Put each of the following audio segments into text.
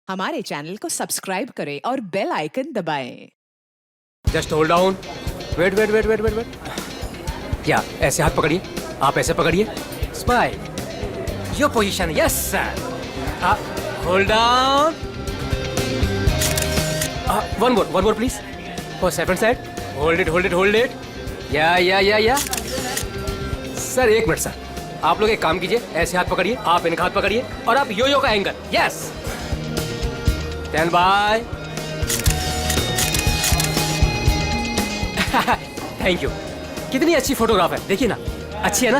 हमारे चैनल को सब्सक्राइब करें और बेल आइकन दबाएं। Just hold down. Wait wait wait wait wait wait. क्या ऐसे हाथ पकड़िए, आप ऐसे पकड़िए। Smile, your position, yes sir. Hold down. One more please. For second side. Hold it hold it hold it. या सर एक मिनट सर, आप लोग एक काम कीजिए, ऐसे हाथ पकड़िए, आप इनका हाथ पकड़िए और आप यो का angle, yes. Stand by. Thank you. कितनी अच्छी फोटोग्राफ है, देखिए ना, अच्छी है ना।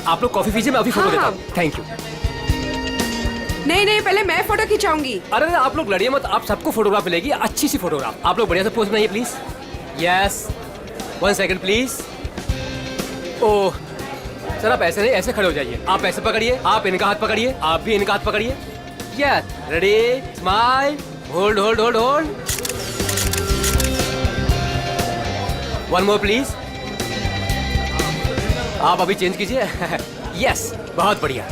आप लोग कॉफी पीजिए, मैं अभी फोटो देता हूँ। Thank you. नहीं, पहले मैं फोटो खिंचाऊंगी। अरे आप लोग लड़िए मत, आप सबको फोटोग्राफ मिलेगी, अच्छी सी फोटोग्राफ। आप लोग बढ़िया से पोज बनाइए please. Yes, 1 second please. Oh sir, आप ऐसे नहीं, ऐसे खड़े हो जाइए। आप ऐसे पकड़िए, आप इनका हाथ पकड़िए, आप भी इनका हाथ पकड़िए। Yes, ready, smile, hold hold hold hold. One more please. आप अभी चेंज कीजिए। यस, बहुत बढ़िया।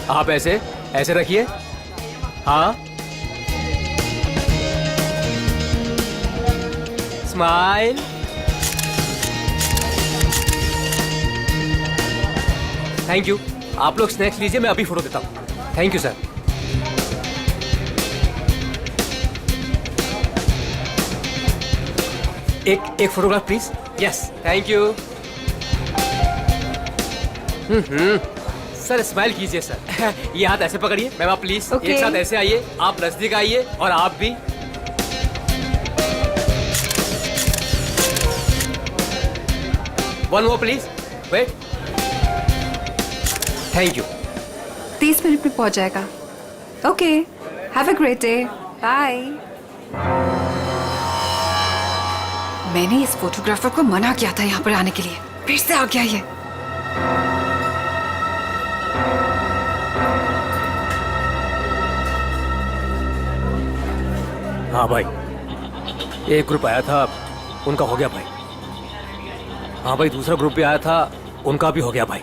आप ऐसे ऐसे रखिए। हाँ, स्माइल। Thank you. आप लोग स्नैक्स लीजिए, मैं अभी फोटो देता हूँ। Thank you sir. एक photograph please. Yes, thank you. Sir smile कीजिए सर। ये हाथ ऐसे पकड़िए, मैम आप प्लीज एक साथ ऐसे आइए, आप नजदीक आइए और आप भी। One more please, wait. Thank you. 30 minute में पहुंच जाएगा। Okay, have a great day, bye. मैंने इस फोटोग्राफर को मना किया था यहाँ पर आने के लिए, फिर से आ गया ये। हाँ भाई, एक ग्रुप आया था, उनका हो गया भाई। हाँ भाई, दूसरा ग्रुप भी आया था, उनका भी हो गया भाई।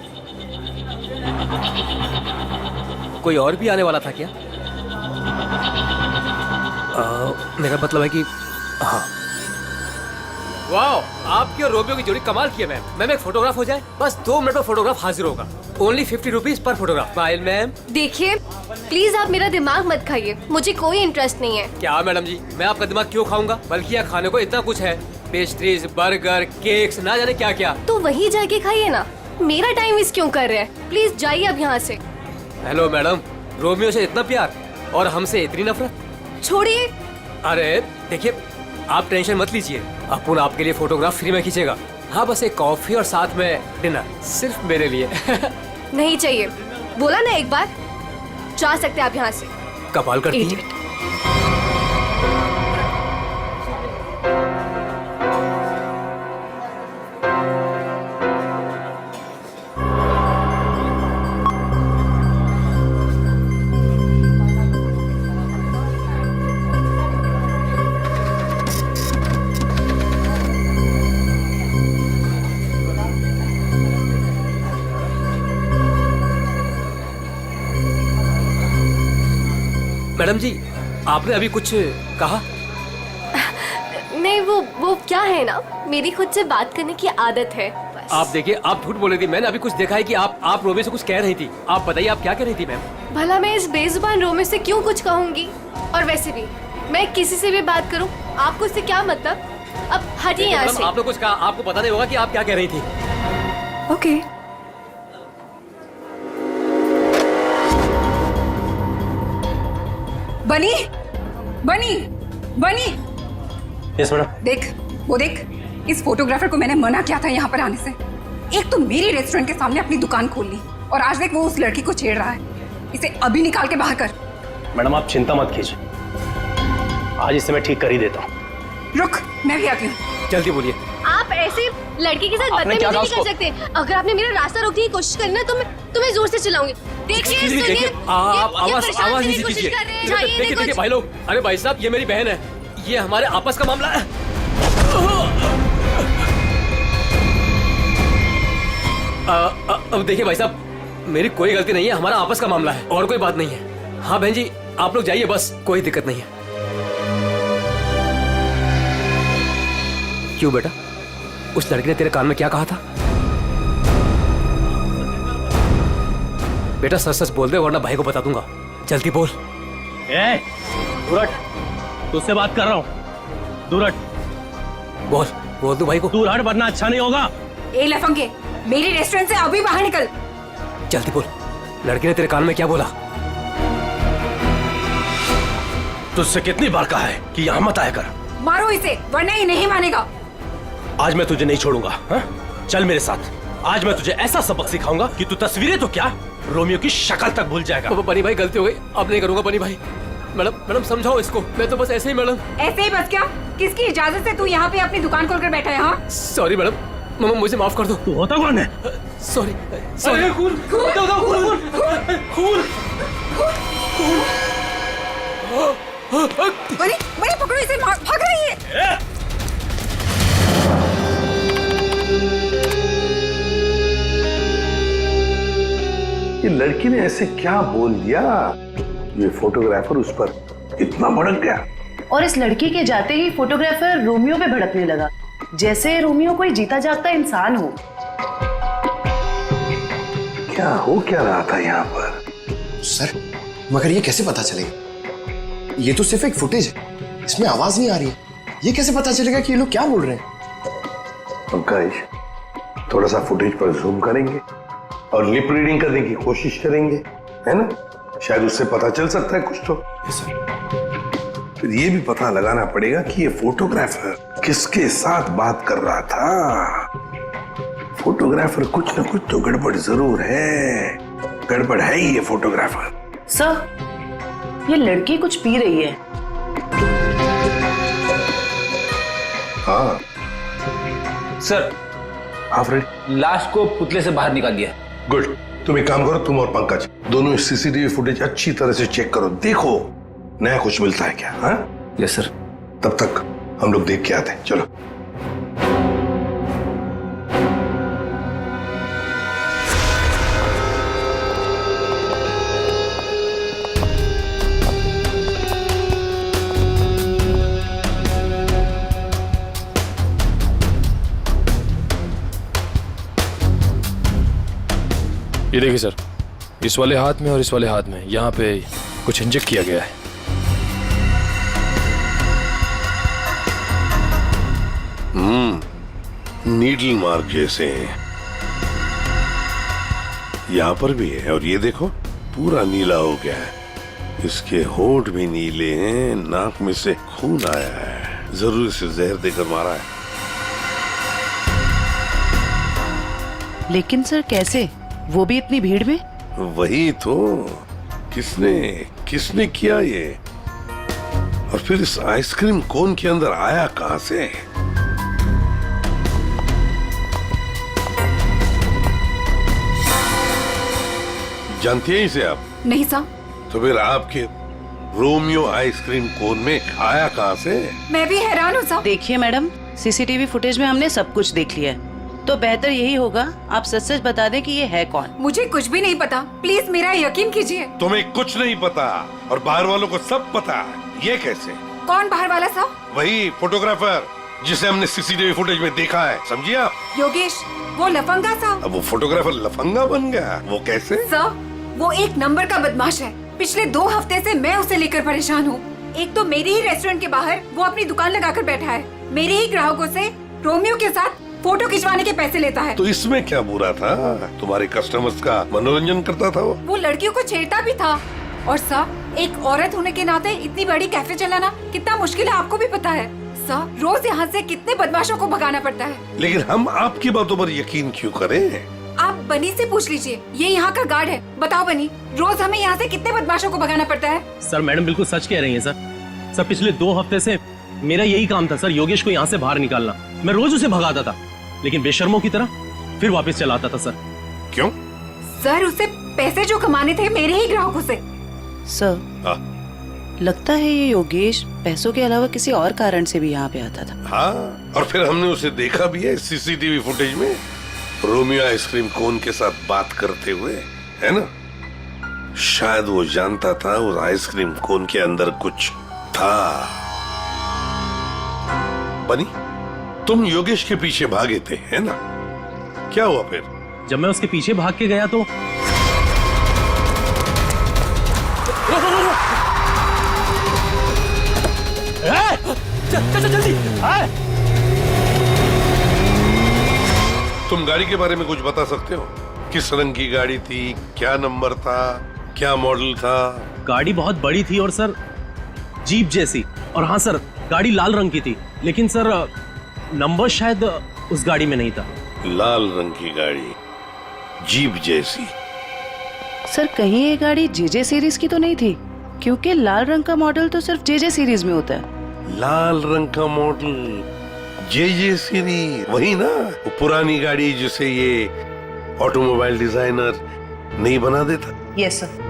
कोई और भी आने वाला था क्या? मेरा मतलब है कि हाँ। वाओ, आपकी और रोमियो की जोड़ी कमाल की है मैम। मैम एक फोटोग्राफ हो जाए, बस 2 मिनट में फोटोग्राफ हाजिर होगा। Only 50 rupees per photograph. Smile ma'am. देखिए प्लीज आप मेरा दिमाग मत खाइए, मुझे कोई इंटरेस्ट नहीं है। क्या मैडम जी, मैं आपका दिमाग क्यों खाऊंगा? बल्कि यहाँ खाने को इतना कुछ है, पेस्ट्रीज, बर्गर, केक्स, ना जाने क्या क्या। तो वहीं जाके खाइए ना, मेरा टाइम वेस्ट क्यों कर रहे हैं? प्लीज जाइए अब यहाँ से। हेलो मैडम, रोमियो से इतना प्यार और हमसे इतनी नफरत। छोड़िए। अरे देखिए, आप टेंशन मत लीजिए, अपुन आपके लिए फोटोग्राफ फ्री में खींचेगा। हाँ, बस एक कॉफी और साथ में डिनर, सिर्फ मेरे लिए। नहीं चाहिए, बोला ना एक बार। जा सकते आप यहाँ से। कमाल करती है। मैडम जी, आपने अभी कुछ कहा? नहीं, वो क्या है ना, मेरी खुद से बात करने की आदत है बस। आप देखिए, आप झूठ बोल रही थी। मैंने अभी कुछ देखा है कि आप रोमियो से कुछ कह रही थी। आप बताइए, आप क्या कह रही थी मैम? भला मैं इस बेजुबान रोमियो से क्यों कुछ कहूँगी? और वैसे भी मैं किसी से भी बात करूँ, आपको इससे क्या मतलब? अब हटिए यहाँ से। आप लोग कुछ कहा, आपको पता नहीं होगा कि आप क्या कह रही थी। ओके। बनी बनी बनी। Yes madam. देख, वो देख, इस फोटोग्राफर को मैंने मना किया था यहाँ पर आने से। एक तो मेरी रेस्टोरेंट के सामने अपनी दुकान खोल ली, और आज देख वो उस लड़की को छेड़ रहा है। इसे अभी निकाल के बाहर कर। मैडम आप चिंता मत कीजिए, आज इसे मैं ठीक कर ही देता हूँ। रुक, मैं भी आती हूँ। जल्दी बोलिए। आप ऐसे लड़की के साथ आपने क्या बदतमीजी कहा नहीं कर सकते। अगर आपने मेरा रास्ता रोकने की कोशिश करी ना, तो मैं तुम्हें जोर से चलाऊंगी। देखिए, देखिए, आप आवाज नहीं दीजिए। देखिए भाई लोग, अरे भाई साहब, ये मेरी बहन है, ये हमारे आपस का मामला है। अब देखिए भाई साहब, मेरी कोई गलती नहीं है, हमारा आपस का मामला है और कोई बात नहीं है। हाँ बहन जी, आप लोग जाइए बस, कोई दिक्कत नहीं है। क्यों बेटा, उस लड़की ने तेरे कान में क्या कहा था? बेटा सच सच बोल दे वरना भाई को बता दूंगा। जल्दी बोल। दूर हट, तुझसे बात कर रहा हूँ। दूर हट। बोल बोल दो भाई को। दूर हट वरना अच्छा नहीं होगा। ए लफंगे, मेरी रेस्टोरेंट से अभी बाहर निकल। जल्दी बोल, लड़की ने तेरे कान में क्या बोला? तुझसे कितनी बार कहा है कि यहाँ मत आया कर। मारो इसे वरना ये नहीं मानेगा। आज मैं तुझे नहीं छोड़ूंगा। हा? चल मेरे साथ। आज मैं तुझे ऐसा सबक सिखाऊंगा कि तू तस्वीरें तो क्या, रोमियो की शक्ल तक भूल जाएगा। बनी भाई गलती हो गई, अब नहीं करूंगा बनी भाई। मैडम समझाओ इसको, मैं तो बस ऐसे ही मैडम। ऐसे ही बस क्या? किसकी इजाजत से तू यहाँ पे अपनी दुकान खोलकर बैठा है? हाँ सॉरी मैडम, मम्मा मुझे माफ कर दो। तू होता कौन है? Sorry sorry. खून बनी बनी पकड़ो इसे, भाग रही है। ये लड़की ने ऐसे क्या बोल दिया, ये फोटोग्राफर उस पर इतना भड़क गया। और इस लड़की के जाते ही फोटोग्राफर रोमियो पे भड़कने लगा, जैसे रोमियो कोई जीता जागता इंसान हो। क्या हो क्या रहा था यहाँ पर? सर मगर ये कैसे पता चलेगा? ये तो सिर्फ एक फुटेज है, इसमें आवाज नहीं आ रही है। ये कैसे पता चलेगा कि ये लोग क्या बोल रहे हैं? पंकज, थोड़ा सा फुटेज पर जूम करेंगे और लिप रीडिंग करने की कोशिश करेंगे, है ना? शायद उससे पता चल सकता है कुछ तो। फिर ये भी पता लगाना पड़ेगा कि ये फोटोग्राफर किसके साथ बात कर रहा था। फोटोग्राफर कुछ ना कुछ तो गड़बड़ जरूर है। गड़बड़ है ही ये फोटोग्राफर। सर ये लड़की कुछ पी रही है। हाँ सर, लाश को पुतले से बाहर निकाल दिया। गुड। तुम एक काम करो, तुम और पंकज दोनों सीसीटीवी फुटेज अच्छी तरह से चेक करो, देखो नया कुछ मिलता है क्या। हाँ यस सर। तब तक हम लोग देख के आते हैं, चलो। ये देखिए सर, इस वाले हाथ में और इस वाले हाथ में यहाँ पे कुछ इंजेक्ट किया गया है। नीडल मार्क जैसे हैं। यहाँ पर भी है और ये देखो पूरा नीला हो गया है। इसके होंठ भी नीले हैं, नाक में से खून आया है। जरूर इसे जहर देकर मारा है। लेकिन सर कैसे, वो भी इतनी भीड़ में? वही तो, किसने किसने किया ये? और फिर इस आइसक्रीम कोन के अंदर आया कहां से? जानती हैं इसे आप? नहीं साहब। तो फिर आपके रोमियो आइसक्रीम कोन में आया कहां से? मैं भी हैरान हूँ साहब। देखिए मैडम, सीसीटीवी फुटेज में हमने सब कुछ देख लिया है, तो बेहतर यही होगा आप सच सच बता दें कि ये है कौन। मुझे कुछ भी नहीं पता, प्लीज मेरा यकीन कीजिए। तुम्हें कुछ नहीं पता और बाहर वालों को सब पता। ये कैसे? कौन बाहर वाला साहब? वही फोटोग्राफर जिसे हमने सीसीटीवी फुटेज में देखा है, समझिए आप? योगेश, वो लफंगा साहब। अब वो फोटोग्राफर लफंगा बन गया? वो कैसे? सर, वो एक नंबर का बदमाश है। पिछले 2 हफ्ते से मैं उसे लेकर परेशान हूँ। एक तो मेरे ही रेस्टोरेंट के बाहर वो अपनी दुकान लगाकर बैठा है, मेरे ही ग्राहकों से रोमियो के साथ फोटो खिंचवाने के पैसे लेता है। तो इसमें क्या बुरा था? तुम्हारे कस्टमर्स का मनोरंजन करता था वो लड़कियों को छेड़ता भी था। और सर, एक औरत होने के नाते इतनी बड़ी कैफे चलाना कितना मुश्किल है आपको भी पता है। सर, रोज यहाँ से कितने बदमाशों को भगाना पड़ता है। लेकिन हम आपकी बातों पर यकीन क्यों करें? आप बनी से पूछ लीजिए, ये यहाँ का गार्ड है। बताओ बनी, रोज हमें यहाँ से कितने बदमाशों को भगाना पड़ता है? सर मैडम बिल्कुल सच कह रही हैं सर। पिछले 2 हफ्ते से मेरा यही काम था सर, योगेश को यहाँ से बाहर निकालना। मैं रोज उसे भगाता था, लेकिन बेशर्मों की तरह फिर वापस चलाता था सर। क्यों? सर, उसे पैसे जो कमाने थे मेरे ही ग्राहकों से। सर, लगता है ये योगेश पैसों के अलावा किसी और कारण से भी यहाँ पे आता था। हाँ, और फिर हमने उसे देखा भी है सीसीटीवी फुटेज में, रोमियो आइसक्रीम कोन के साथ बात करते हुए, है ना? शायद वो जानता था उस आइसक्रीम कोन के अंदर कुछ था। बनी, तुम योगेश के पीछे भागे थे, है ना? क्या हुआ फिर? जब मैं उसके पीछे भाग के गया तो चल जल्दी। तुम गाड़ी के बारे में कुछ बता सकते हो? किस रंग की गाड़ी थी, क्या नंबर था, क्या मॉडल था? गाड़ी बहुत बड़ी थी और सर जीप जैसी। और हाँ सर, गाड़ी लाल रंग की थी, लेकिन सर नंबर शायद उस गाड़ी में नहीं था। लाल रंग की गाड़ी, जीप जैसी। सर कहीं ये गाड़ी जेजे सीरीज की तो नहीं थी? क्योंकि लाल रंग का मॉडल तो सिर्फ जेजे सीरीज में होता है। लाल रंग का मॉडल, जे सीरीज, वही ना? वो पुरानी गाड़ी जिसे ये ऑटोमोबाइल डिजाइनर नहीं बना देता। Yes sir.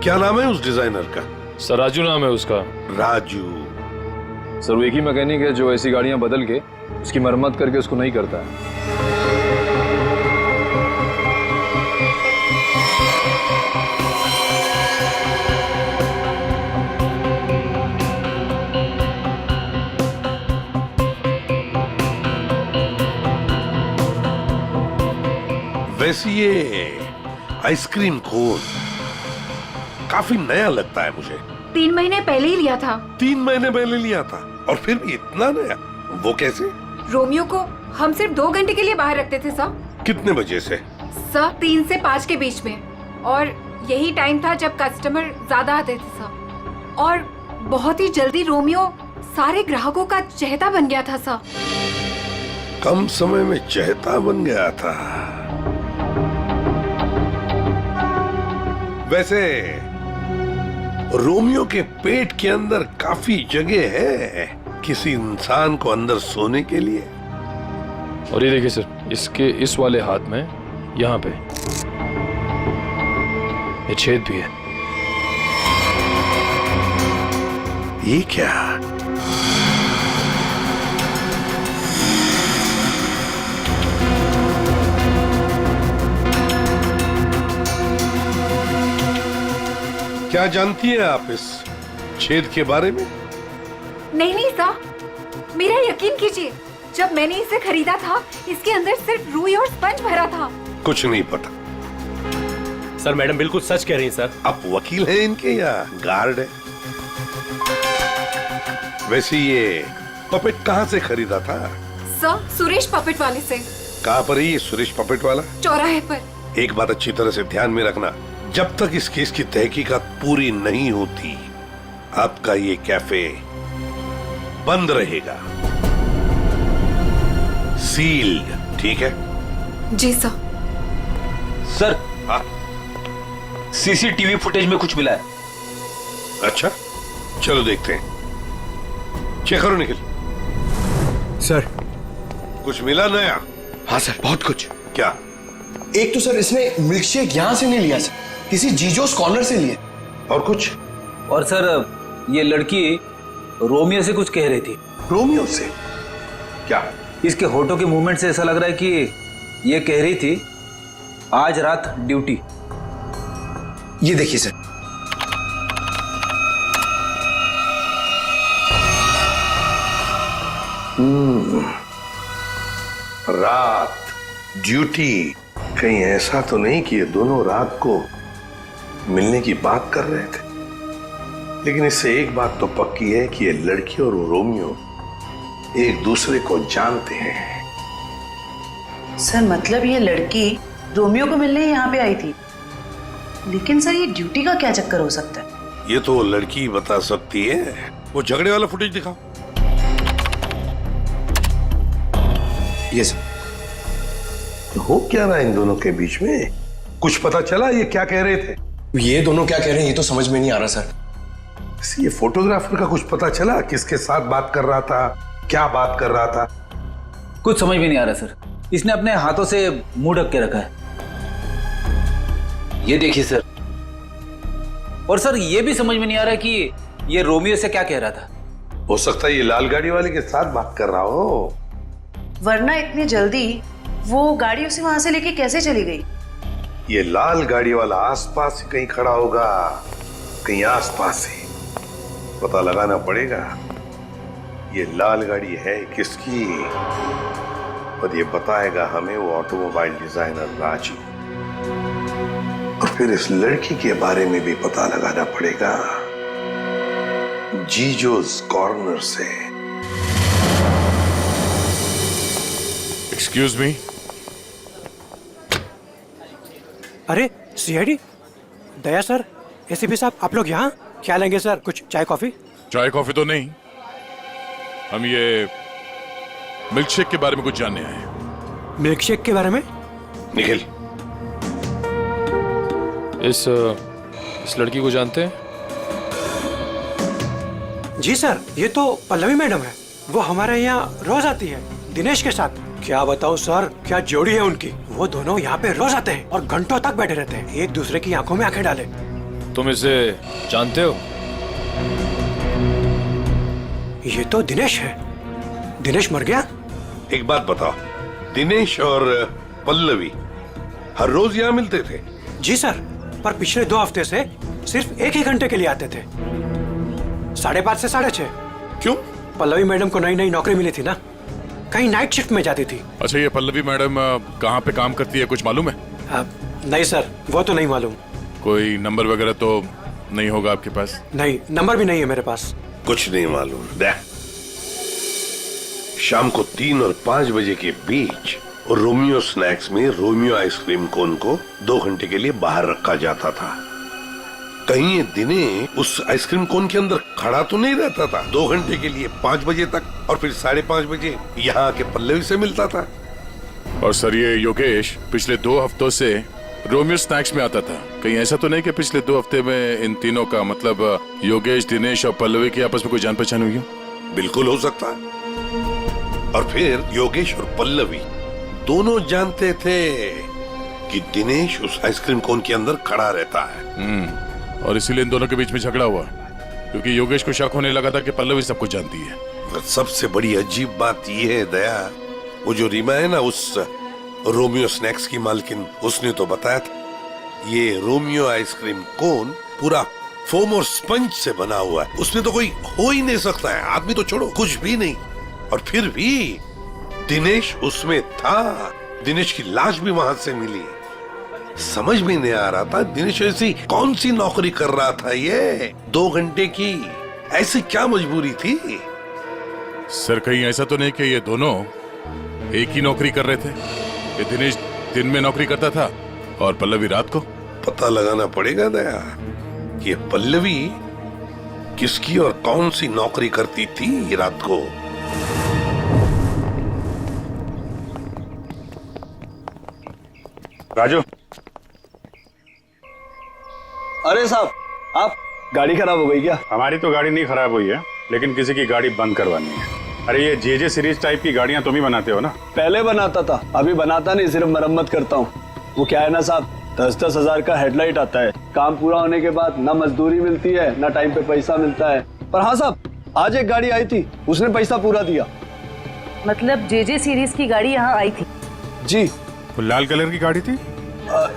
क्या नाम है उस डिजाइनर का? सर राजू नाम है उसका। राजू। सर वो एक ही मैकेनिक है जो ऐसी गाड़ियां बदल के उसकी मरम्मत करके उसको नहीं करता है। वैसे ये आइसक्रीम कोन काफी नया लगता है मुझे। 3 महीने पहले ही लिया था। 3 महीने पहले लिया था और फिर भी इतना नया? वो कैसे? रोमियो को हम सिर्फ 2 घंटे के लिए बाहर रखते थे सर। कितने बजे से? सर 3 से 5 के बीच में, और यही टाइम था जब कस्टमर ज्यादा आते थे सर। और बहुत ही जल्दी रोमियो सारे ग्राहकों का चहेता बन गया था सर। कम समय में चहेता बन गया था। वैसे रोमियो के पेट के अंदर काफी जगह है किसी इंसान को अंदर सोने के लिए। और ये देखिए सर, इसके इस वाले हाथ में यहाँ पे ये छेद भी है। ये क्या? क्या जानती है आप इस छेद के बारे में? नहीं सर, मेरा यकीन कीजिए, जब मैंने इसे खरीदा था इसके अंदर सिर्फ रुई और स्पंज भरा था। कुछ नहीं पता। सर मैडम बिल्कुल सच कह रही हैं सर। आप वकील हैं इनके या गार्ड है? वैसे ये पपेट कहाँ से खरीदा था? सर सुरेश पपेट वाले से। कहाँ पर है ये सुरेश पपेट वाला? चौराहे पर। एक बात अच्छी तरह से ध्यान में रखना, जब तक इस केस की तहकीकात पूरी नहीं होती आपका ये कैफे बंद रहेगा, सील्ड, ठीक है? जी सर। सर हाँ? सीसीटीवी फुटेज में कुछ मिला है। अच्छा, चलो देखते हैं। चेक करो निखिल। सर। कुछ मिला नया? हाँ सर, बहुत कुछ। क्या? एक तो सर इसने मिल्कशेक यहां से नहीं लिया सर, किसी जीजोस कॉर्नर से लिए। और कुछ? और सर ये लड़की रोमियो से कुछ कह रही थी। रोमियो से? क्या? इसके होठों के मूवमेंट से ऐसा लग रहा है कि ये कह रही थी आज रात ड्यूटी। ये देखिए सर। रात ड्यूटी, कहीं ऐसा तो नहीं कि ये दोनों रात को मिलने की बात कर रहे थे? लेकिन इससे एक बात तो पक्की है कि ये लड़की और रोमियो एक दूसरे को जानते हैं। सर मतलब ये लड़की रोमियो को मिलने यहाँ पे आई थी, लेकिन सर ये ड्यूटी का क्या चक्कर हो सकता है? ये तो वो लड़की बता सकती है। वो झगड़े वाला फुटेज दिखाओ। ये सर। तो हो क्या रहा इन दोनों के बीच में? कुछ पता चला ये क्या कह रहे थे? ये दोनों क्या कह रहे हैं ये तो समझ में नहीं आ रहा सर। ये फोटोग्राफर का कुछ पता चला? किसके साथ बात कर रहा था, क्या बात कर रहा था? कुछ समझ में नहीं आ रहा सर। इसने अपने हाथों से मुंह ढक के रखा है। ये देखिए सर। और सर ये भी समझ में नहीं आ रहा कि ये रोमियो से क्या कह रहा था। हो सकता है ये लाल गाड़ी वाले के साथ बात कर रहा हो। वरना इतनी जल्दी वो गाड़ी उसे वहां से लेके कैसे चली गई? ये लाल गाड़ी वाला आसपास ही कहीं खड़ा होगा, कहीं आसपास ही। पता लगाना पड़ेगा ये लाल गाड़ी है किसकी, और ये बताएगा हमें वो ऑटोमोबाइल डिजाइनर राजू। और फिर इस लड़की के बारे में भी पता लगाना पड़ेगा जीजोस कॉर्नर से। Excuse me. अरे सीआईडी दया सर, एसीपी साहब, आप लोग यहाँ क्या लेंगे सर? कुछ चाय कॉफी? चाय कॉफी तो नहीं, हम ये मिल्क शेक के बारे में कुछ जानने आए हैं। मिल्क शेक के बारे में? निखिल, इस लड़की को जानते हैं? जी सर, ये तो पल्लवी मैडम है। वो हमारे यहाँ रोज आती है दिनेश के साथ। क्या बताऊँ सर, क्या जोड़ी है उनकी। वो दोनों यहाँ पे रोज आते हैं और घंटों तक बैठे रहते हैं, एक दूसरे की आंखों में आंखें डाले। तुम इसे जानते हो? ये तो दिनेश है। दिनेश मर गया? एक बात बताओ, दिनेश और पल्लवी हर रोज यहाँ मिलते थे? जी सर, पर पिछले 2 हफ्ते से सिर्फ 1 ही घंटे के लिए आते थे, 5:30 से 6:30। क्यों? पल्लवी मैडम को नई नई नौकरी मिली थी ना, कहीं नाइट शिफ्ट में जाती थी। अच्छा, ये पल्लवी मैडम कहाँ पे काम करती है, कुछ मालूम है? नहीं सर, वो तो नहीं मालूम। कोई नंबर वगैरह तो नहीं होगा आपके पास? नहीं, नंबर भी नहीं है मेरे पास। कुछ नहीं मालूम। देख, शाम को 3 और 5 बजे के बीच रोमियो स्नैक्स में रोमियो आइसक्रीम कोन को 2 घंटे के लिए बाहर रखा जाता था। कहीं ये दिनेश उस आइसक्रीम कोन के अंदर खड़ा तो नहीं रहता था 2 घंटे के लिए 5 बजे तक, और फिर 5:30 बजे यहाँ आके पल्लवी से मिलता था। और सर, ये योगेश पिछले 2 हफ्तों से रोमियो स्नैक्स में आता था। कहीं ऐसा तो नहीं कि पिछले 2 हफ्ते में इन तीनों का, मतलब योगेश, दिनेश और पल्लवी की आपस में कोई जान पहचान हुई हो? बिल्कुल हो सकता है। और फिर योगेश और पल्लवी दोनों जानते थे कि दिनेश उस आइसक्रीम कोन के अंदर खड़ा रहता है। और इसीलिए इन दोनों के बीच में झगड़ा हुआ, क्योंकि योगेश को शक होने लगा था कि पल्लवी सब कुछ जानती है। और सबसे बड़ी अजीब बात यह है दया, वो जो रीमा है ना, उस रोमियो स्नैक्स की मालकिन, उसने तो बताया था ये रोमियो आइसक्रीम कोन पूरा फोम और स्पंज से बना हुआ है, उसमें तो कोई हो ही नहीं सकता है, आदमी तो छोड़ो, कुछ भी नहीं। और फिर भी दिनेश उसमें था, दिनेश की लाश भी वहां से मिली। समझ में नहीं आ रहा था दिनेश ऐसी कौन सी नौकरी कर रहा था, ये 2 घंटे की ऐसी क्या मजबूरी थी? सर, कहीं ऐसा तो नहीं कि ये दोनों एक ही नौकरी कर रहे थे? ये दिनेश दिन में नौकरी करता था और पल्लवी रात को? पता लगाना पड़ेगा दया कि ये पल्लवी किसकी और कौन सी नौकरी करती थी रात को। राजू, अरे साहब, आप गाड़ी खराब हो गई क्या? हमारी तो गाड़ी नहीं खराब हुई है, लेकिन किसी की गाड़ी बंद करवानी है। अरे ये जेजे सीरीज टाइप की गाड़ियां तुम ही बनाते हो ना? पहले बनाता था, अभी बनाता नहीं, सिर्फ मरम्मत करता हूँ। वो क्या है ना साहब, 10-10 हजार का हेडलाइट आता है, काम पूरा होने के बाद ना मजदूरी मिलती है ना टाइम पे पैसा मिलता है। पर हाँ साहब, आज एक गाड़ी आई थी, उसने पैसा पूरा दिया। मतलब जेजे सीरीज की गाड़ी यहाँ आई थी? जी। वो लाल कलर की गाड़ी थी?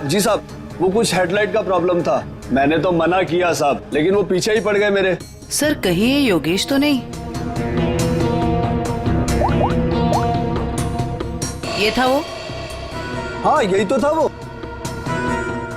जी साहब, वो कुछ हेडलाइट का प्रॉब्लम था, मैंने तो मना किया साहब, लेकिन वो पीछे ही पड़ गए मेरे। सर, कहीं ये योगेश तो नहीं? ये था वो? हाँ, यही तो था वो।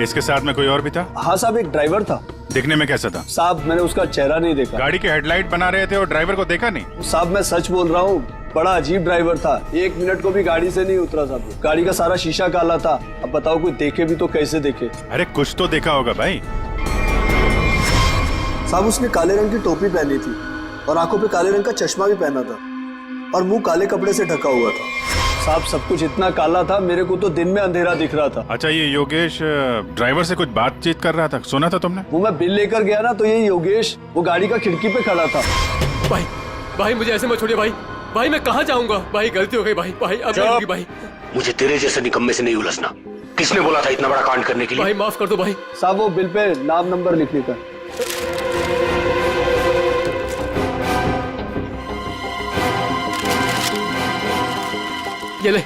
इसके साथ में कोई और भी था? हाँ साहब, एक ड्राइवर था। दिखने में कैसा था? साहब, मैंने उसका चेहरा नहीं देखा। गाड़ी के हेडलाइट बना रहे थे और ड्राइवर को देखा नहीं? साहब, मैं सच बोल रहा हूँ, बड़ा अजीब ड्राइवर था, 1 मिनट को भी गाड़ी से नहीं उतरा साहब। गाड़ी का सारा शीशा काला था। अब बताओ, कोई देखे भी तो कैसे देखे? अरे कुछ तो देखा होगा भाई। साहब, उसने काले रंग की टोपी पहनी थी और आंखों पे काले रंग का चश्मा भी पहना था और मुंह काले कपड़े से ढका हुआ था। साहब, सब कुछ इतना काला था, मेरे को तो दिन में अंधेरा दिख रहा था। अच्छा, ये योगेश ड्राइवर से कुछ बातचीत कर रहा था, सुना था तुमने? वो मैं बिल लेकर गया ना, तो ये योगेश वो गाड़ी का खिड़की पे खड़ा था। भाई मुझे ऐसे मत छोड़िए भाई, मैं कहाँ जाऊंगा भाई, गलती हो गई भाई, अब नहीं होगी भाई। मुझे तेरे जैसे निकम्मे से नहीं उलझना। किसने बोला था इतना बड़ा कांड करने के लिए? भाई माफ कर दो भाई। साहब, वो बिल पे नाम नंबर लिखने का। ये ले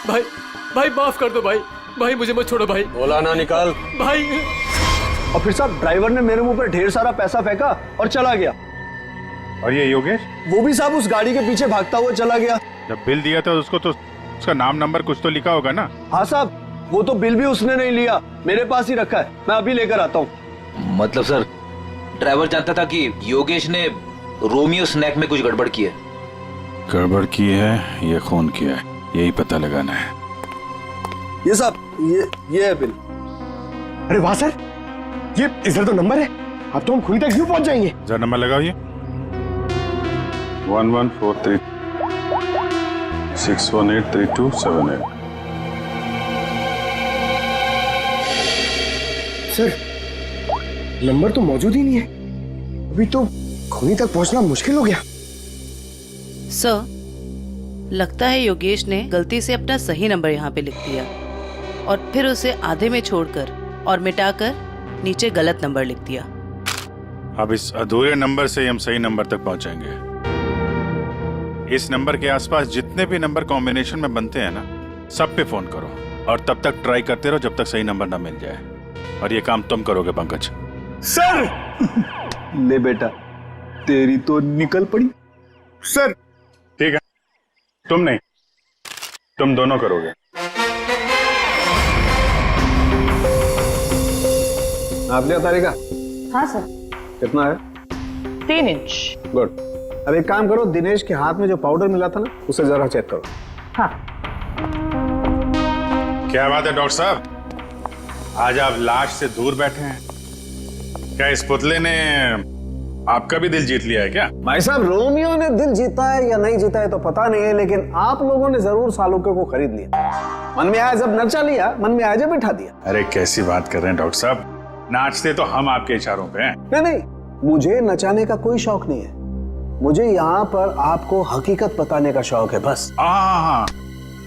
भाई माफ कर दो भाई, भाई मुझे मत छोड़ो भाई। बोला ना निकाल। भाई और फिर साहब ड्राइवर ने मेरे मुंह पर ढेर सारा पैसा फेंका और चला गया। और ये योगेश? वो भी साहब उस गाड़ी के पीछे भागता हुआ चला गया। जब बिल दिया था उसको तो उसका नाम नंबर कुछ तो लिखा होगा ना? हाँ साहब, वो तो बिल भी उसने नहीं लिया, मेरे पास ही रखा है, मैं अभी लेकर आता हूँ। मतलब सर, ड्राइवर जानता था कि योगेश ने रोमियो स्नैक में कुछ गड़बड़ की है? गड़बड़ की है या खून किया है, यही पता लगाना है। ये साहब, ये है बिल। अरे वाह सर, ये इधर तो नंबर है, अब तो हम खुद तक यूं पहुंच जाएंगे। जरा नंबर लगाओ ये 1143 6183278। सर नंबर तो मौजूद ही नहीं है, अभी तो खुनी तक पहुंचना मुश्किल हो गया। सर, लगता है योगेश ने गलती से अपना सही नंबर यहाँ पे लिख दिया और फिर उसे आधे में छोड़कर और मिटाकर नीचे गलत नंबर लिख दिया। अब इस अधूरे नंबर से हम सही नंबर तक पहुंचेंगे। इस नंबर के आसपास जितने भी नंबर कॉम्बिनेशन में बनते हैं ना, सब पे फोन करो और तब तक ट्राई करते रहो जब तक सही नंबर ना मिल जाए। और ये काम तुम करोगे पंकज। सर ले बेटा, तेरी तो निकल पड़ी। सर ठीक है, तुम नहीं, तुम दोनों करोगे। आप लिया तारिका? हाँ सर। कितना है? 3 इंच। गुड। अब एक काम करो, दिनेश के हाथ में जो पाउडर मिला था ना, उसे जरा चेक करो। हाँ। क्या बात है डॉक्टर साहब, आज आप लाश से दूर बैठे हैं। क्या इस पुतले ने आपका भी दिल जीत लिया है क्या? भाई साहब, रोमियो ने दिल जीता है या नहीं जीता है तो पता नहीं है, लेकिन आप लोगों ने जरूर सालुके को खरीद लिया। मन में आया जब नचा लिया, मन में आया जब बिठा दिया। अरे कैसी बात कर रहे हैं डॉक्टर साहब, नाचते तो हम आपके इशारों पे हैं। नहीं नहीं, मुझे नचाने का कोई शौक नहीं है, मुझे यहाँ पर आपको हकीकत बताने का शौक है बस। हाँ,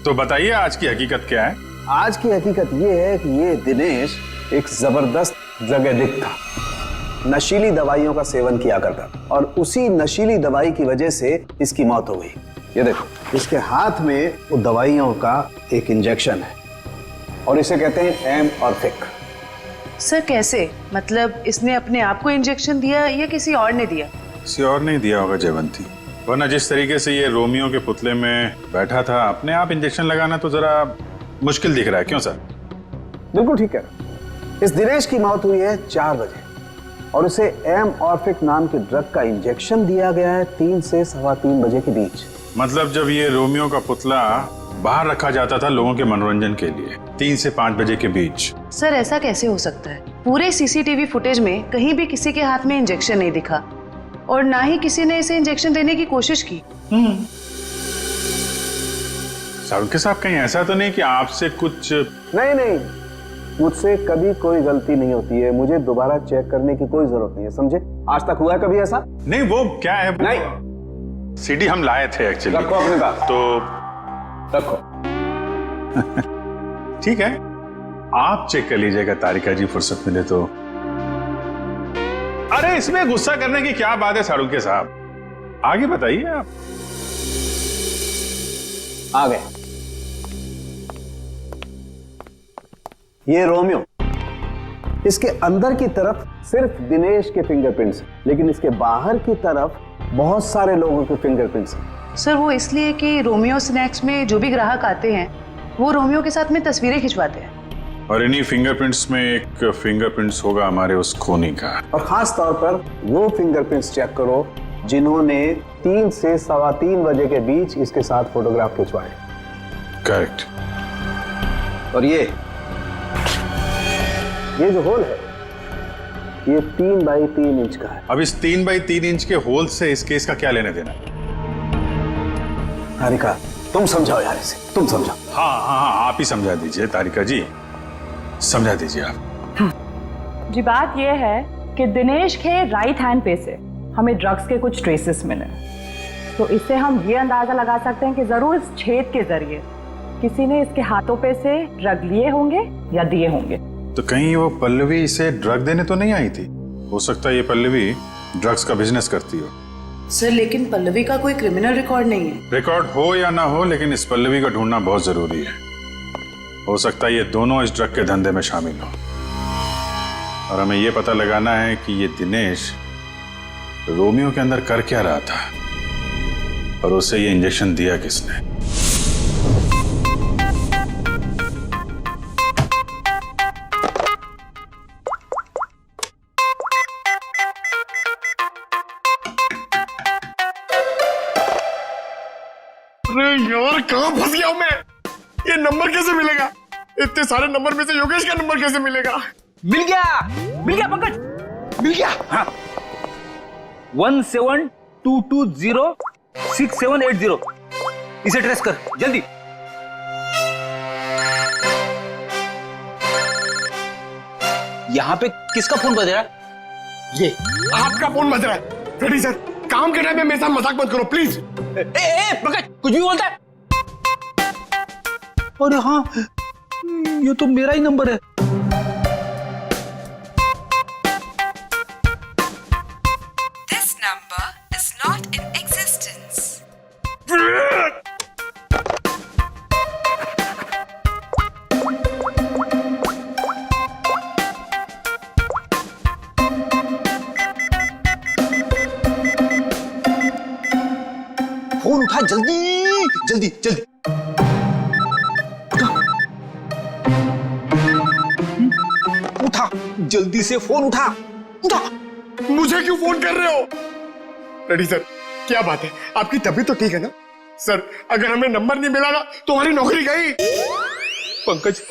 तो बताइए आज की हकीकत क्या है? आज की हकीकत ये है कि ये दिनेश एक जबरदस्त ड्रग एडिक्ट था, नशीली दवाइयों का सेवन किया करता और उसी नशीली दवाई की वजह से इसकी मौत हो गई। ये देखो, इसके हाथ में वो दवाइयों का एक इंजेक्शन है और इसे कहते हैं एम ऑर्फिक। सर कैसे? मतलब इसने अपने आप को इंजेक्शन दिया या किसी और ने दिया? किसी और नहीं दिया होगा जयवंती, वरना जिस तरीके से ये रोमियो के पुतले में बैठा था, अपने आप इंजेक्शन लगाना तो जरा मुश्किल दिख रहा है। क्यों सर? बिल्कुल ठीक है। इस दिनेश की मौत हुई है 4 बजे और उसे एम ऑर्फिक नाम के ड्रग का इंजेक्शन दिया गया है 3 से 3:15 बजे के बीच। मतलब जब ये रोमियो का पुतला बाहर रखा जाता था लोगों के मनोरंजन के लिए, 3 से 5 बजे के बीच। सर ऐसा कैसे हो सकता है? पूरे सीसीटीवी फुटेज में कहीं भी किसी के हाथ में इंजेक्शन नहीं दिखा और ना ही किसी ने इसे इंजेक्शन देने की कोशिश की। सारुके साहब, कहीं ऐसा तो नहीं कि आपसे कुछ? नहीं, मुझसे कभी कोई गलती नहीं होती है, मुझे दोबारा चेक करने की कोई जरूरत नहीं है, समझे? आज तक हुआ है कभी ऐसा? नहीं, वो क्या है? नहीं, सीडी हम लाए थे एक्चुअली। रखो अपने पास। तो रखो। ठीक है, आप चेक कर लीजिएगा तारिका जी, फुर्सत मिले तो। अरे इसमें गुस्सा करने की क्या बात है सारुके साहब, आगे बताइए आप। आ गए। ये रोमियो, इसके अंदर की तरफ सिर्फ दिनेश के फिंगरप्रिंट्स, लेकिन इसके बाहर की तरफ बहुत सारे लोगों के फिंगरप्रिंट्स हैं। सर वो इसलिए कि रोमियो स्नैक्स में जो भी ग्राहक आते हैं वो रोमियो के साथ में तस्वीरें खिंचवाते हैं। और इन्हीं फिंगरप्रिंट्स में एक फिंगरप्रिंट्स होगा हमारे उस खूनी का। और खास तौर पर वो फिंगरप्रिंट्स चेक करो जिन्होंने 3 से 3:15 बजे के बीच इसके साथ फोटोग्राफ खिंचवाए। करेक्ट। और ये जो होल है, ये 3 बाई 3 इंच का है। अब इस 3 बाई 3 इंच के होल से इस केस का क्या लेने देना? तारिका, तुम समझाओ यार इसे, तुम समझाओ। हाँ, आप ही समझा दीजिए तारिका जी, समझा दीजिए आप। जी बात यह है कि दिनेश के राइट हैंड पे से हमें ड्रग्स के कुछ ट्रेसेस मिले, तो इससे हम ये अंदाजा लगा सकते हैं कि जरूर इस छेद के जरिए किसी ने इसके हाथों पे से ड्रग लिए होंगे या दिए होंगे। तो कहीं वो पल्लवी इसे ड्रग देने तो नहीं आई थी? हो सकता है ये पल्लवी ड्रग्स का बिजनेस करती हो। सर लेकिन पल्लवी का कोई क्रिमिनल रिकॉर्ड नहीं है। रिकॉर्ड हो या ना हो, लेकिन इस पल्लवी को ढूंढना बहुत जरूरी है। हो सकता है ये दोनों इस ड्रग के धंधे में शामिल हो, और हमें ये पता लगाना है कि ये दिनेश रोमियो के अंदर कर क्या रहा था और उसे ये इंजेक्शन दिया किसने। अरे यार कहाँ फंस गया हूं मैं? ये नंबर कैसे मिलेगा? इतने सारे नंबर में से योगेश का नंबर कैसे मिलेगा? मिल गया पंकज, मिल गया। हाँ 17220670, इसे ट्रेस कर जल्दी। यहाँ पे किसका फोन बज रहा है? ये आपका फोन बज रहा है। रेडी सर, काम के टाइम में मेरे साथ मजाक मत करो प्लीज। पंकज कुछ भी बोलता है। अरे हाँ, ये तो मेरा ही नंबर है। This number is not in existence. Phone उठा जल्दी जल्दी जल्दी। उठा जल्दी से, फोन उठा उठा। मुझे क्यों फोन कर रहे हो? रेडी सर, क्या बात है? आपकी तबीयत तो ठीक है ना? सर अगर हमें नंबर नहीं मिला ना तो हमारी नौकरी गई। पंकज,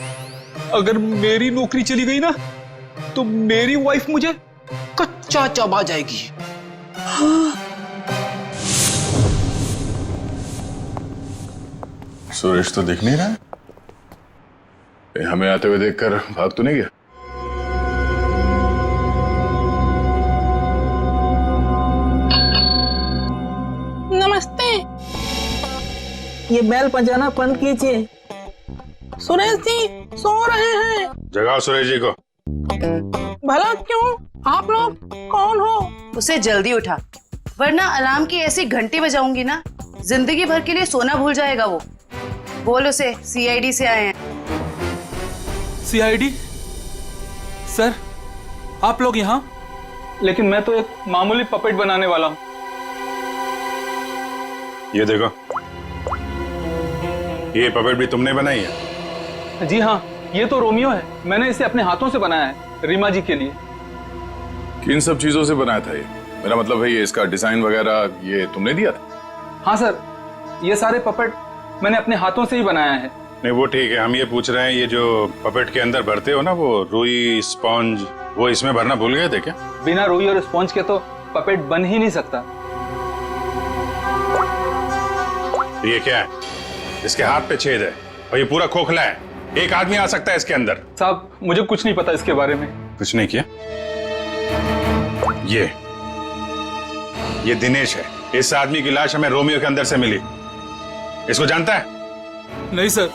अगर मेरी नौकरी चली गई ना तो मेरी वाइफ मुझे कच्चा चबा जाएगी। सुरेश तो दिख नहीं रहा है। हमें आते हुए देखकर भाग तो नहीं गया? नमस्ते, ये बेल बजाना बंद कीजिए। सुरेश जी सो रहे हैं। जगाओ सुरेश जी को। भला क्यों? आप लोग कौन हो? उसे जल्दी उठा, वरना अलार्म की ऐसी घंटी बजाऊंगी ना, जिंदगी भर के लिए सोना भूल जाएगा वो। बोल उसे सीआईडी से आए हैं। सीआईडी? सर आप लोग यहाँ? लेकिन मैं तो एक मामूली पपेट बनाने वाला हूँ। ये देखो, ये पपेट भी तुमने बनाई है? जी हाँ, ये तो रोमियो है। मैंने इसे अपने हाथों से बनाया है, रीमा जी के लिए। किन सब चीजों से बनाया था ये? मेरा मतलब है ये इसका डिजाइन वगैरह ये तुमने दिया था? हाँ सर, ये सारे पपेट मैंने अपने हाथों से ही बनाया है। नहीं वो ठीक है, हम ये पूछ रहे हैं ये जो पपेट के अंदर भरते हो ना, वो रुई स्पॉन्ज, वो इसमें भरना भूल गए थे क्या? बिना रुई और स्पॉन्ज के तो पपेट बन ही नहीं सकता। ये क्या है? इसके हाथ पे छेद है और ये पूरा खोखला है। एक आदमी आ सकता है इसके अंदर। साहब मुझे कुछ नहीं पता इसके बारे में। कुछ नहीं किया? ये दिनेश है। इस आदमी की लाश हमें रोमियो के अंदर से मिली। इसको जानता है? नहीं सर,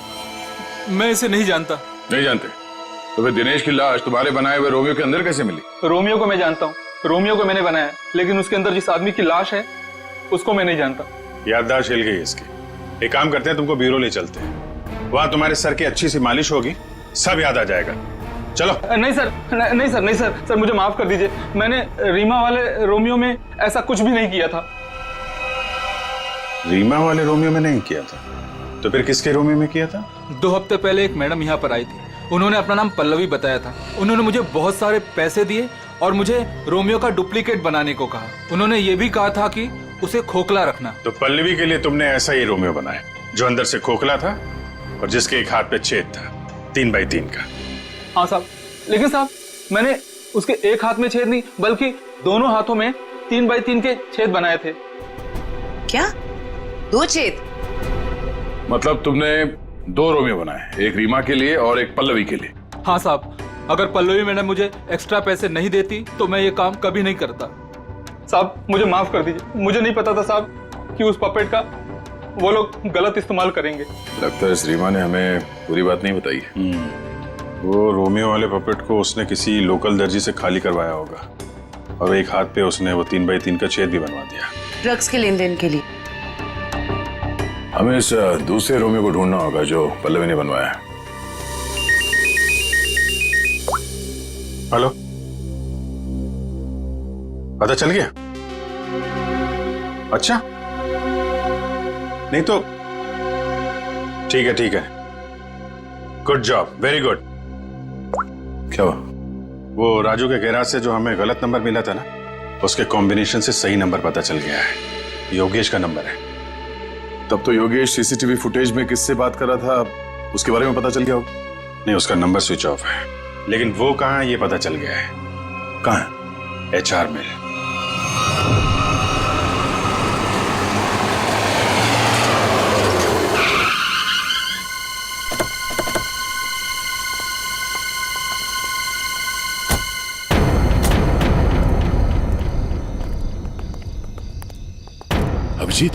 मैं इसे नहीं जानता। नहीं जानते? तो फिर दिनेश की लाश तुम्हारे बनाए हुए रोमियो के अंदर कैसे मिली? रोमियो को मैं जानता हूँ, रोमियो को मैंने बनाया, लेकिन उसके अंदर जिस आदमी की लाश है उसको मैं नहीं जानता। याददाश्त हिल गई इसकी। एक काम करते हैं, तुमको ब्यूरो ले चलते हैं। वहां तुम्हारे सर की अच्छी सी मालिश होगी, सब याद आ जाएगा। चलो। नहीं सर, नहीं सर, नहीं सर, सर मुझे माफ कर दीजिए। मैंने रीमा वाले रोमियो में ऐसा कुछ भी नहीं किया था। रीमा वाले रोमियो में नहीं किया था? तो फिर किसके रोमियो में किया था? 2 हफ्ते पहले एक मैडम यहाँ पर आई थी। उन्होंने अपना नाम पल्लवी बताया था। उन्होंने मुझे बहुत सारे पैसे दिए और मुझे रोमियो का डुप्लीकेट बनाने को कहा। उन्होंने ये भी कहा था कि उसे खोखला रखना। तो पल्लवी के लिए तुमने ऐसा ही रोमियो बनाया जो अंदर से खोखला था और जिसके एक हाथ पे छेद था, 3 बाई 3 का। हाँ साहब, लेकिन साहब मैंने उसके एक हाथ में छेद नहीं बल्कि दोनों हाथों में 3 बाई 3 के छेद बनाए थे। क्या? 2 छेद? मतलब तुमने 2 रोमियो बनाए, एक रीमा के लिए और एक पल्लवी के लिए? हाँ साहब, अगर पल्लवी मैडम मुझे एक्स्ट्रा पैसे नहीं देती तो मैं ये काम कभी नहीं करता। साहब मुझे माफ कर दीजिए, मुझे नहीं पता था साहब कि उस पपेट का वो लोग गलत इस्तेमाल करेंगे। लगता है इस रीमा ने हमें पूरी बात नहीं बताई है। वो रोमियो वाले पपेट को उसने किसी लोकल दर्जी से खाली करवाया होगा और एक हाथ पे उसने वो 3 बाई 3 का छेद भी बनवा दिया। ड्रग्स के लेन देन के लिए। हमें इस दूसरे रोमियो को ढूंढना होगा जो पल्लवी ने बनवाया है। हेलो, पता चल गया? अच्छा, नहीं तो ठीक है ठीक है, गुड जॉब, वेरी गुड। क्या हुआ? वो राजू के गैराज से जो हमें गलत नंबर मिला था ना, उसके कॉम्बिनेशन से सही नंबर पता चल गया है। योगेश का नंबर है। तब तो योगेश सीसीटीवी फुटेज में किससे बात कर रहा था, उसके बारे में पता चल गया होगा? नहीं, उसका नंबर स्विच ऑफ है, लेकिन वो कहाँ है ये पता चल गया है। कहाँ है? HR में। अभिजीत,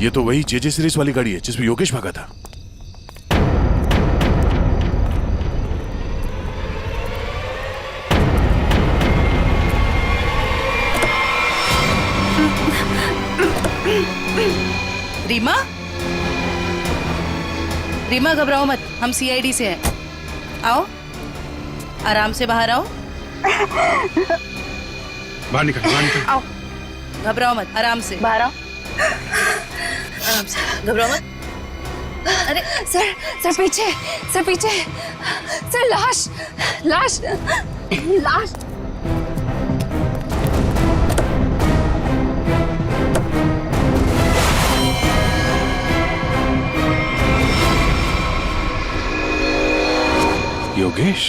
ये तो वही JJ सीरीज वाली गाड़ी है जिसमें योगेश भागा था। रीमा, रीमा घबराओ मत, हम CID से हैं। आओ, आराम से बाहर आओ। बाहर निकल, बाहर निकल। आओ, घबराओ मत, आराम से बाहर आओ। आराम से, घबराओ मत। अरे सर, सर पीछे, सर पीछे, सर लाश, लाश, लाश। योगेश,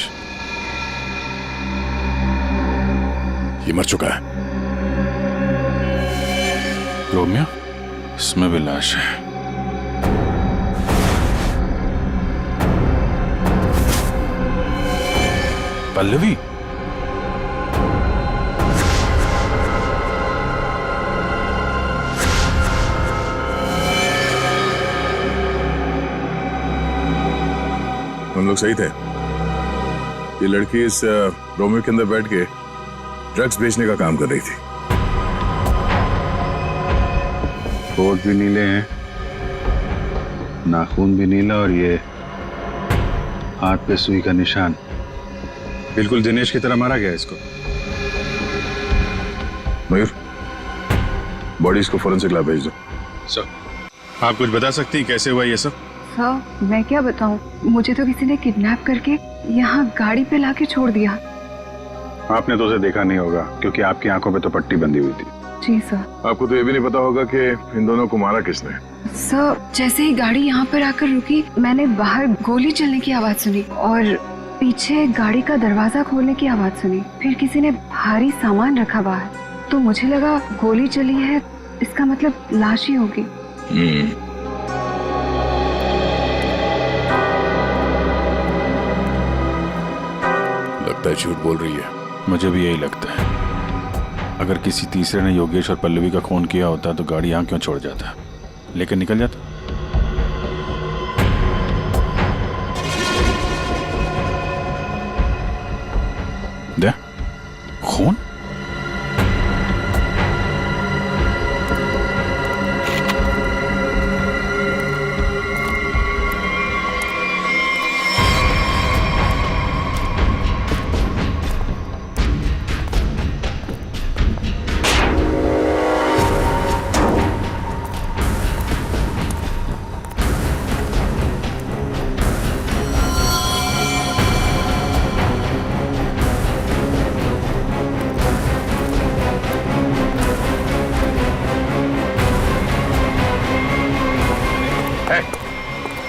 ये मर चुका है। रोमियो, इसमें भी लाश है। पल्लवी, हम लोग सही थे। ये लड़की इस रोमियो के अंदर बैठ के ड्रग्स बेचने का काम कर रही थी। होठ भी नीले हैं, नाखून भी नीला, और ये हाथ पे सुई का निशान। बिल्कुल दिनेश की तरह मारा गया इसको। मयूर, बॉडी इसको फोरेंसिक लैब भेज दो। सर, आप कुछ बता सकती हैं कैसे हुआ ये सब? हाँ, मैं क्या बताऊं, मुझे तो किसी ने किडनैप करके यहाँ गाड़ी पे लाके छोड़ दिया। आपने तो उसे देखा नहीं होगा क्योंकि आपकी आंखों पे तो पट्टी बंधी हुई थी। जी सर। आपको तो ये भी नहीं पता होगा कि इन दोनों को मारा किसने। सर, जैसे ही गाड़ी यहाँ पर आकर रुकी, मैंने बाहर गोली चलने की आवाज सुनी और पीछे गाड़ी का दरवाजा खोलने की आवाज सुनी। फिर किसी ने भारी सामान रखा बाहर, तो मुझे लगा गोली चली है, इसका मतलब लाश ही होगी। लगता है झूठ बोल रही है। मुझे भी यही लगता है। अगर किसी तीसरे ने योगेश और पल्लवी का खून किया होता तो गाड़ी यहाँ क्यों छोड़ जाता, लेकिन निकल जाता। दे खून।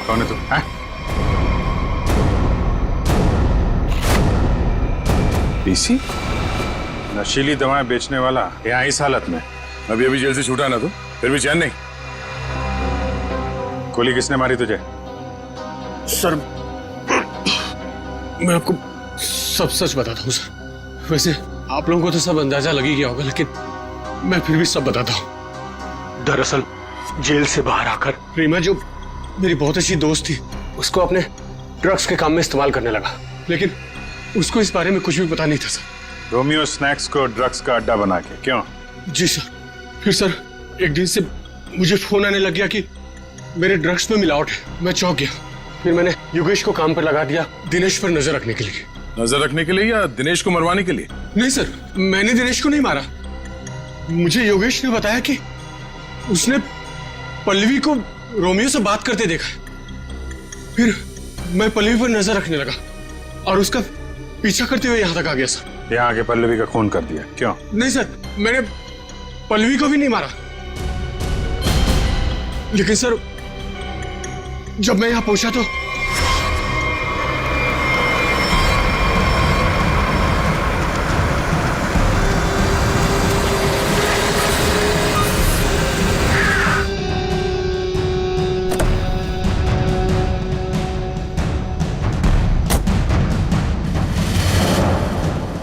कौन है तू? पीसी? नशीली दवाएं बेचने वाला यहाँ इस हालत में? अभी अभी जेल से छूटा ना, तो फिर भी चैन नहीं। गोली किसने मारी तुझे? सर, मैं आपको सब सच बताता हूँ सर। वैसे आप लोगों को तो सब अंदाजा लग ही गया होगा, लेकिन मैं फिर भी सब बताता हूँ। दरअसल जेल से बाहर आकर रीमा, जो मेरी बहुत अच्छी दोस्त थी, उसको अपने ड्रग्स के काम में इस्तेमाल करने लगा, लेकिन उसको इस बारे में कुछ भी पता नहीं था सर। रोमियो स्नैक्स को ड्रग्स का अड्डा बना के? क्यों? जी सर। फिर सर एक दिन से मुझे फोन आने लग गया कि मेरे ड्रग्स में मिलावट है। मैं चौंक गया। फिर मैंने योगेश को काम पर लगा दिया दिनेश पर नजर रखने के लिए। नजर रखने के लिए या दिनेश को मरवाने के लिए? नहीं सर, मैंने दिनेश को नहीं मारा। मुझे योगेश ने बताया कि उसने पल्लवी को रोमियो से बात करते देखा। फिर मैं पल्लवी पर नजर रखने लगा और उसका पीछा करते हुए यहां तक आ गया सर। यहाँ आके पल्लवी का खून कर दिया क्यों? नहीं सर, मैंने पल्लवी को भी नहीं मारा, लेकिन सर जब मैं यहां पहुंचा तो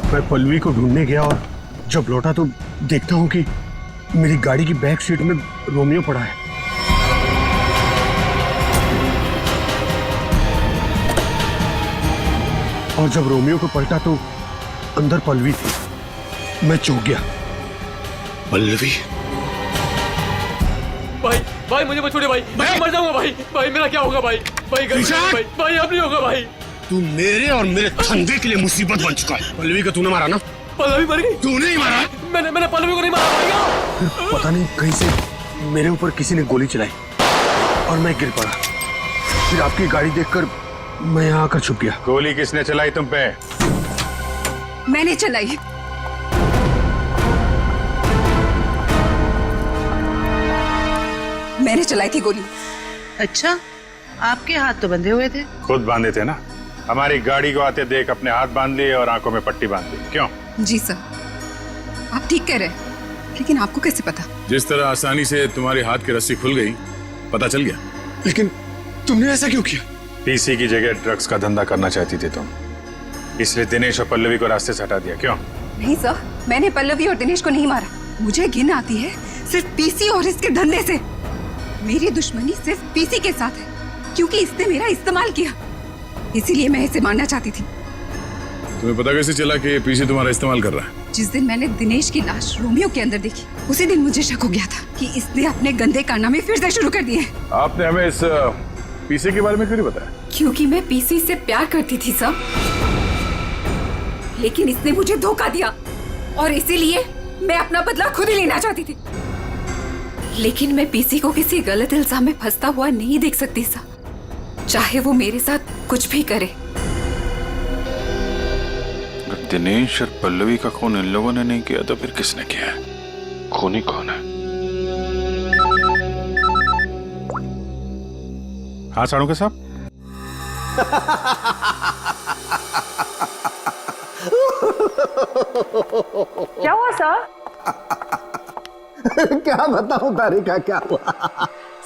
मैं पल्लवी को ढूंढने गया और जब लौटा तो देखता हूं कि मेरी गाड़ी की बैक सीट में रोमियो पड़ा है। और जब रोमियो को पलटा तो अंदर पल्लवी थी। मैं चौंक गया। पल्लवी? भाई भाई मुझे मत छोड़िए भाई, मैं मर जाऊंगा भाई। भाई मेरा क्या होगा भाई? भाई भाई भाई अब नहीं होगा भाई। तू मेरे और मेरे धंधे के लिए मुसीबत बन चुका है। पल्लवी को तूने मारा ना? पल्लवी मर गई? तूने ही मारा? मैंने पल्लवी को नहीं मारा भाई। फिर पता नहीं कहीं से मेरे ऊपर किसी ने गोली चलाई और मैं गिर पड़ा। फिर आपकी गाड़ी देखकर मैं यहाँ आकर छुप गया। गोली किसने चलाई तुम पे? मैंने चलाई। मैंने चलाई थी गोली। अच्छा, आपके हाथ तो बंधे हुए थे। खुद बांधे थे ना। हमारी गाड़ी को आते देख अपने हाथ बांध लिए और आंखों में पट्टी बांध ली। क्यों? जी सर, आप ठीक कह रहे हैं, लेकिन आपको कैसे पता? जिस तरह आसानी से तुम्हारे हाथ की रस्सी खुल गई, पता चल गया। लेकिन तुमने ऐसा क्यों किया? पीसी की जगह ड्रग्स का धंधा करना चाहती थी तुम, इसलिए दिनेश और पल्लवी को रास्ते से हटा दिया। क्यों? नहीं सर, मैंने पल्लवी और दिनेश को नहीं मारा। मुझे घिन आती है सिर्फ पीसी और इसके धंधे से। मेरी दुश्मनी सिर्फ पीसी के साथ है क्योंकि इसने मेरा इस्तेमाल किया, इसीलिए मैं इसे मारना चाहती थी। तुम्हें पता कैसे चला कि पीसी तुम्हारा इस्तेमाल कर रहा है? जिस दिन मैंने दिनेश की लाश रोमियो के अंदर देखी, उसी दिन मुझे शक हो गया था कि इसने अपने गंदे कारनामे फिर से शुरू कर दिए। आपने हमें इस पीसी के बारे में क्यों नहीं बताया? क्योंकि मैं पीसी से प्यार करती थी सब, लेकिन इसने मुझे धोखा दिया और इसीलिए मैं अपना बदला खुद ही लेना चाहती थी। लेकिन मैं पीसी को किसी गलत इल्जाम में फंसता हुआ नहीं देख सकती सा, चाहे वो मेरे साथ कुछ भी करे। दिनेश और पल्लवी का खून इन लोगों ने नहीं किया तो फिर किसने किया है? खूनी कौन है? हाँ साड़ू साहब। क्या हुआ सर? क्या बताऊं तारिका, क्या हुआ?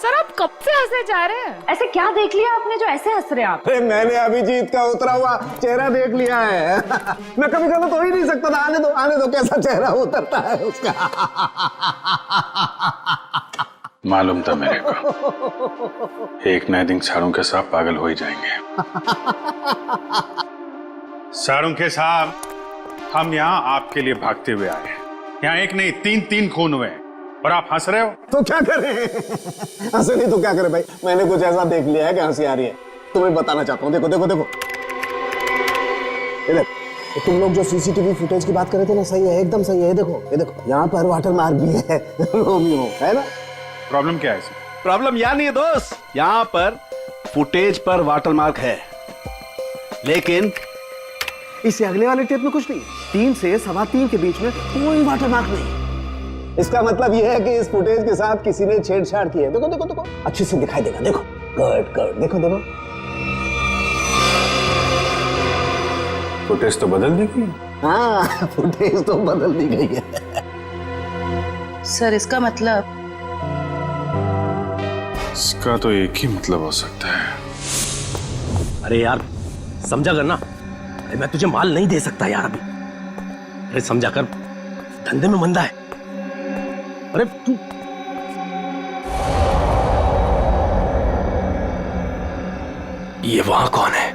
सर आप कब से हंसे जा रहे हैं? ऐसे क्या देख लिया आपने जो ऐसे हंस रहे हैं आप? अरे मैंने अभिजीत का उतरा हुआ चेहरा देख लिया है। मैं कभी गलत हो ही नहीं सकता था। आने दो कैसा चेहरा उतरता है उसका। मालूम था मेरे को, एक नए दिन साड़ू के साहब पागल हो ही जाएंगे। साड़ू के साहब, हम यहाँ आपके लिए भागते हुए आए हैं। यहाँ एक नहीं तीन खून हुए और आप हंस रहे हो। तो क्या करें? हंसे नहीं तो क्या करें भाई? मैंने कुछ ऐसा देख लिया है कि हंसी आ रही है। तुम्हें बताना चाहता हूँ। देखो इधर तुम लोग जो सीसीटीवी फुटेज की बात कर रहे थे ना, सही है, एकदम सही है। ये देखो यहाँ पर वाटर मार्क भी है रोमियो, है ना? प्रॉब्लम क्या है इसमें? प्रॉब्लम यहाँ नहीं है दोस्त, यहाँ पर फुटेज पर वाटर मार्क है, लेकिन इससे अगले वाले टेप में कुछ नहीं। 3 से 3:15 के बीच में कोई वाटर मार्क नहीं। इसका मतलब यह है कि इस फुटेज के साथ किसी ने छेड़छाड़ की है। देखो अच्छे से दिखाई देगा। देखो कट देखो फुटेज तो बदल दी गई। हाँ, फुटेज तो बदल दी गई है। सर इसका मतलब? इसका तो एक ही मतलब हो सकता है। अरे यार समझा कर ना। अरे मैं तुझे माल नहीं दे सकता यार अभी। अरे समझा कर, धंधे में मंदा है। अरे तू ये वहां कौन है?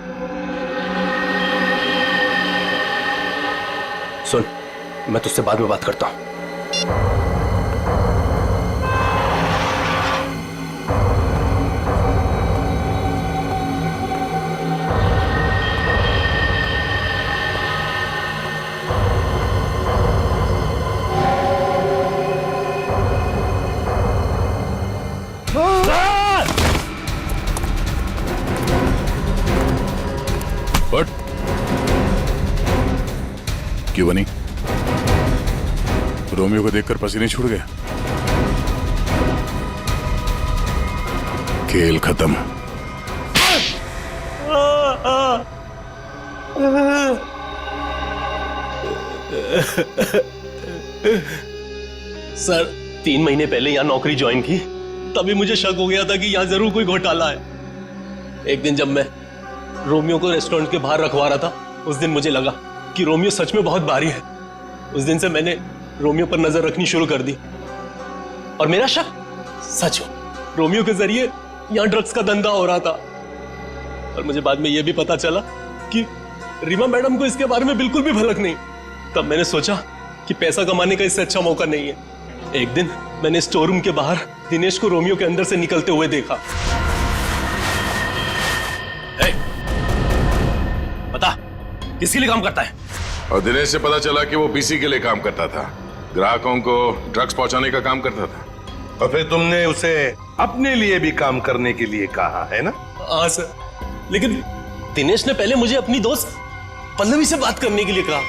सुन, मैं तुझसे बाद में बात करता हूं। बनी? रोमियो को देखकर पसीने छूट गए? खेल खत्म। सर 3 महीने पहले यहाँ नौकरी ज्वाइन की, तभी मुझे शक हो गया था कि यहाँ जरूर कोई घोटाला है। एक दिन जब मैं रोमियो को रेस्टोरेंट के बाहर रखवा रहा था, उस दिन मुझे लगा कि रोमियो सच में बहुत भारी है। उस दिन से मैंने रोमियो पर नजर रखनी शुरू कर दी और मेरा शक सच हो। रोमियो के जरिए यहाँ ड्रग्स का धंधा हो रहा था। और मुझे बाद में यह भी पता चला कि रीमा मैडम को इसके बारे में बिल्कुल भी भनक नहीं। तब मैंने सोचा कि पैसा कमाने का इससे अच्छा मौका नहीं है। एक दिन मैंने स्टोर रूम के बाहर दिनेश को रोमियो के अंदर से निकलते हुए देखा। बता, किसके लिए काम करता है? और दिनेश से पता चला कि वो पीसी के लिए काम करता था, ग्राहकों को ड्रग्स पहुंचाने का काम करता था। और फिर तुमने उसे अपने लिए भी काम करने के लिए कहा है ना? हाँ सर, लेकिन दिनेश ने पहले मुझे अपनी दोस्त पल्लवी से बात करने के लिए कहा।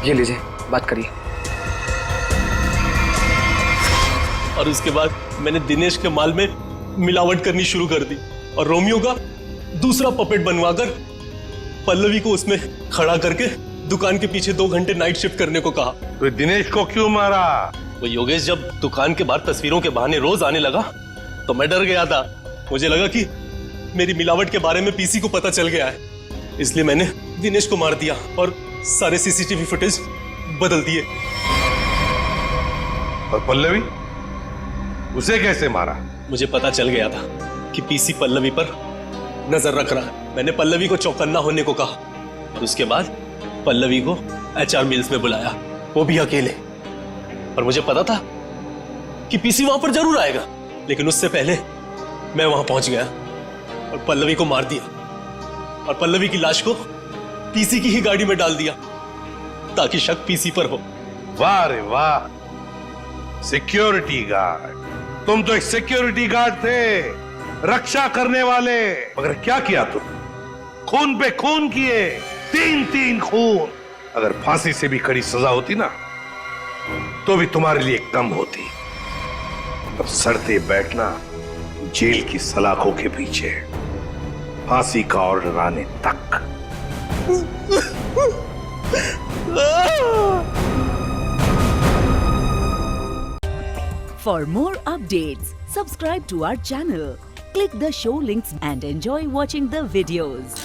ये लीजिए, बात करिए। और उसके बाद मैंने दिनेश के माल में मिलावट करनी शुरू कर दी और रोमियो का दूसरा पपेट बनवाकर पल्लवी को उसमें खड़ा करके दुकान के पीछे 2 घंटे नाइट शिफ्ट करने को कहा। तो दिनेश को क्यों मारा? वो योगेश जब दुकान के बाहर तस्वीरों के बहाने रोज आने लगा तो मैं डर गया था। मुझे लगा कि मेरी मिलावट के बारे में पीसी को पता चल गया है, इसलिए मैंने दिनेश को मार दिया और सारे सीसीटीवी फुटेज बदल दिए। और पल्लवी, उसे कैसे मारा? मुझे पता चल गया था कि पीसी पल्लवी पर नजर रख रहा है। मैंने पल्लवी को चौकन्ना होने को कहा और उसके बाद पल्लवी को एचआर मिल्स में बुलाया, वो भी अकेले। और मुझे पता था कि पीसी वहां पर जरूर आएगा, लेकिन उससे पहले मैं वहां पहुंच गया और पल्लवी को मार दिया और पल्लवी की लाश को पीसी की ही गाड़ी में डाल दिया ताकि शक पीसी पर हो। वाह रे वाह, सिक्योरिटी गार्ड। तुम तो एक सिक्योरिटी गार्ड थे, रक्षा करने वाले। मगर क्या किया तुम? खून पे खून किए, 3 खून। अगर फांसी से भी कड़ी सजा होती ना तो भी तुम्हारे लिए कम होती। अब सड़ते बैठना जेल की सलाखों के पीछे, फांसी का ऑर्डर आने तक। For more updates, subscribe to our channel, click the show links and enjoy watching the videos.